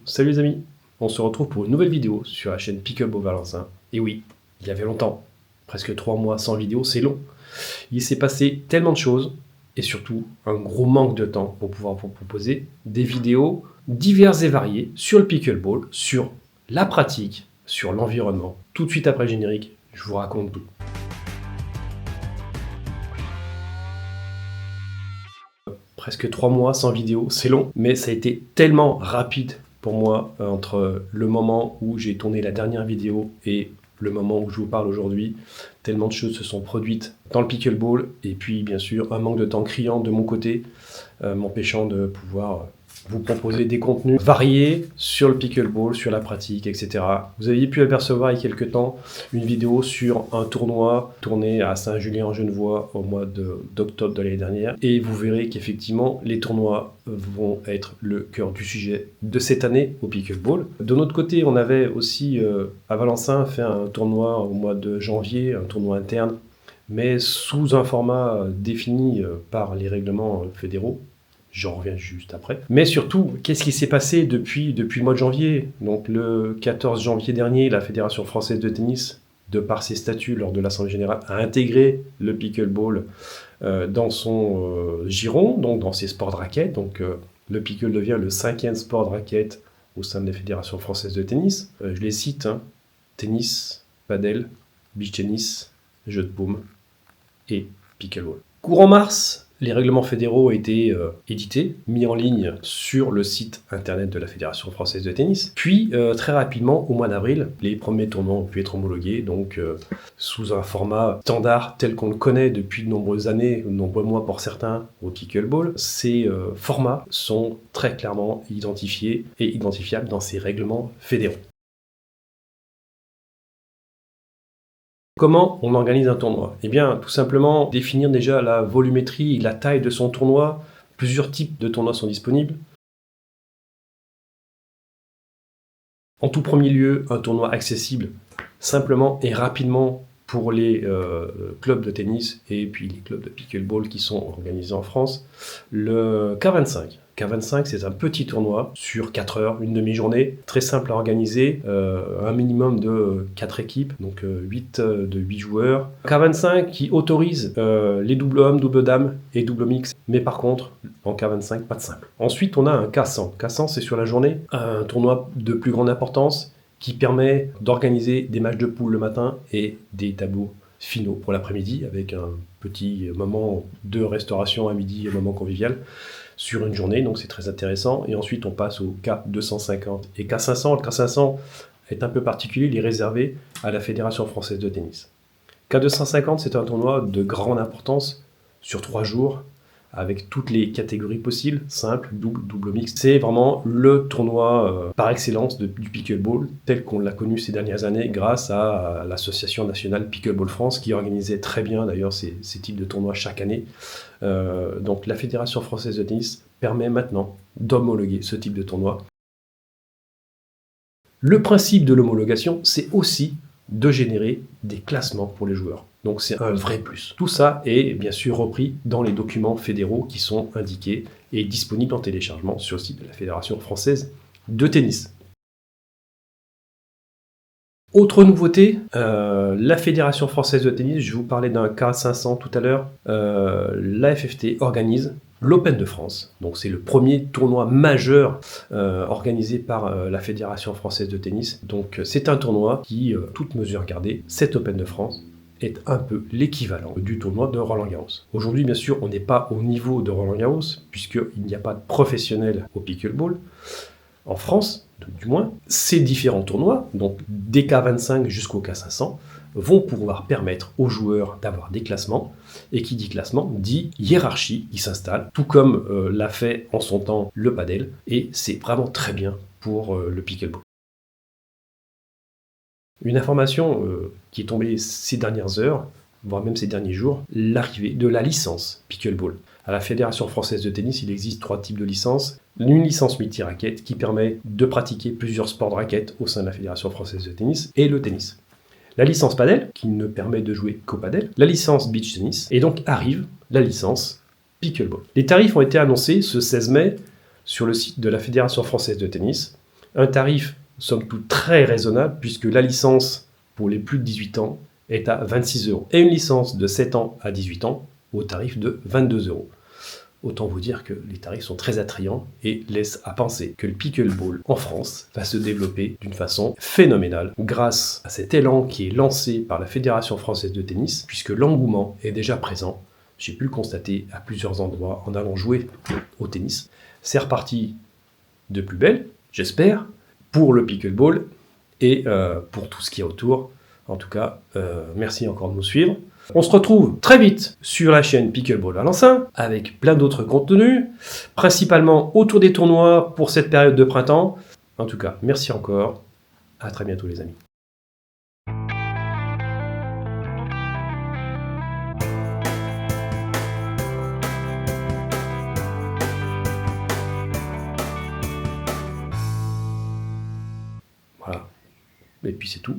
Salut les amis, on se retrouve pour une nouvelle vidéo sur la chaîne Pickleball Valencin. Et oui, il y avait longtemps, presque 3 mois sans vidéo, c'est long. Il s'est passé tellement de choses, et surtout un gros manque de temps pour pouvoir vous proposer des vidéos diverses et variées sur le pickleball, sur la pratique, sur l'environnement. Tout de suite après le générique, je vous raconte tout. Presque 3 mois sans vidéo, c'est long, mais ça a été tellement rapide pour moi entre le moment où j'ai tourné la dernière vidéo et le moment où je vous parle aujourd'hui. Tellement de choses se sont produites dans le pickleball et puis bien sûr un manque de temps criant de mon côté, m'empêchant de pouvoir vous proposer des contenus variés sur le pickleball, sur la pratique, etc. Vous aviez pu apercevoir il y a quelques temps une vidéo sur un tournoi tourné à Saint-Julien-en-Genevois au mois d'octobre de l'année dernière. Et vous verrez qu'effectivement, les tournois vont être le cœur du sujet de cette année au pickleball. De notre côté, on avait aussi à Valencin fait un tournoi au mois de janvier, un tournoi interne, mais sous un format défini par les règlements fédéraux. J'en reviens juste après. Mais surtout, qu'est-ce qui s'est passé depuis le mois de janvier? Donc le 14 janvier dernier, la Fédération française de tennis, de par ses statuts lors de l'Assemblée générale, a intégré le pickleball dans son giron, donc dans ses sports de raquettes. Donc le pickle devient le 5e sport de raquette au sein de la Fédération française de tennis. Je les cite, tennis, padel, beach tennis, jeu de paume et pickleball. Courant mars, les règlements fédéraux ont été édités, mis en ligne sur le site internet de la Fédération française de tennis. Puis, très rapidement, au mois d'avril, les premiers tournois ont pu être homologués, donc sous un format standard tel qu'on le connaît depuis de nombreuses années, de nombreux mois pour certains, au pickleball. Ces formats sont très clairement identifiés et identifiables dans ces règlements fédéraux. Comment on organise un tournoi? Eh bien, tout simplement, définir déjà la volumétrie et la taille de son tournoi. Plusieurs types de tournois sont disponibles. En tout premier lieu, un tournoi accessible simplement et rapidement pour les clubs de tennis et puis les clubs de pickleball qui sont organisés en France. Le K25. K25, c'est un petit tournoi sur 4 heures, une demi-journée, très simple à organiser, un minimum de 4 équipes, donc 8 joueurs. K25 qui autorise les doubles hommes, doubles dames et doubles mix, mais par contre, en K25, pas de simple. Ensuite, on a un K100. K100, c'est sur la journée, un tournoi de plus grande importance qui permet d'organiser des matchs de poule le matin et des tableaux finaux pour l'après-midi, avec un petit moment de restauration à midi, un moment convivial sur une journée, donc c'est très intéressant. Et ensuite, on passe au K250 et K500. Le K500 est un peu particulier, il est réservé à la Fédération française de tennis. K250, c'est un tournoi de grande importance sur 3 jours, avec toutes les catégories possibles, simple, double, double mix. C'est vraiment le tournoi par excellence du pickleball, tel qu'on l'a connu ces dernières années grâce à l'Association nationale Pickleball France, qui organisait très bien d'ailleurs ces types de tournois chaque année. Donc la Fédération française de tennis permet maintenant d'homologuer ce type de tournoi. Le principe de l'homologation, c'est aussi de générer des classements pour les joueurs. Donc c'est un vrai plus. Tout ça est bien sûr repris dans les documents fédéraux qui sont indiqués et disponibles en téléchargement sur le site de la Fédération française de tennis. Autre nouveauté, la Fédération française de tennis, je vous parlais d'un K500 tout à l'heure, la FFT organise l'Open de France. Donc c'est le premier tournoi majeur organisé par la Fédération française de tennis. Donc c'est un tournoi qui, toute mesure gardée, cet Open de France est un peu l'équivalent du tournoi de Roland-Garros. Aujourd'hui, bien sûr, on n'est pas au niveau de Roland-Garros, puisqu'il n'y a pas de professionnels au pickleball. En France, du moins, ces différents tournois, donc des K25 jusqu'au K500, vont pouvoir permettre aux joueurs d'avoir des classements, et qui dit classement, dit hiérarchie qui s'installe, tout comme l'a fait en son temps le padel, et c'est vraiment très bien pour le pickleball. Une information qui est tombée ces dernières heures, voire même ces derniers jours, l'arrivée de la licence pickleball. À la Fédération française de tennis, il existe 3 types de licences. Une licence multi-raquette qui permet de pratiquer plusieurs sports de raquette au sein de la Fédération française de tennis, et le tennis. La licence padel, qui ne permet de jouer qu'au padel. La licence beach tennis, et donc arrive la licence pickleball. Les tarifs ont été annoncés ce 16 mai sur le site de la Fédération française de tennis. Un tarif, somme toute, très raisonnable, puisque la licence pour les plus de 18 ans est à 26 €. Et une licence de 7 ans à 18 ans au tarif de 22 €. Autant vous dire que les tarifs sont très attrayants et laissent à penser que le pickleball en France va se développer d'une façon phénoménale grâce à cet élan qui est lancé par la Fédération française de tennis, puisque l'engouement est déjà présent. J'ai pu le constater à plusieurs endroits en allant jouer au tennis. C'est reparti de plus belle, j'espère, pour le pickleball et pour tout ce qu'il y a autour. En tout cas, merci encore de nous suivre. On se retrouve très vite sur la chaîne Pickleball Valencin avec plein d'autres contenus, principalement autour des tournois pour cette période de printemps. En tout cas, merci encore. À très bientôt les amis. Voilà. Et puis c'est tout.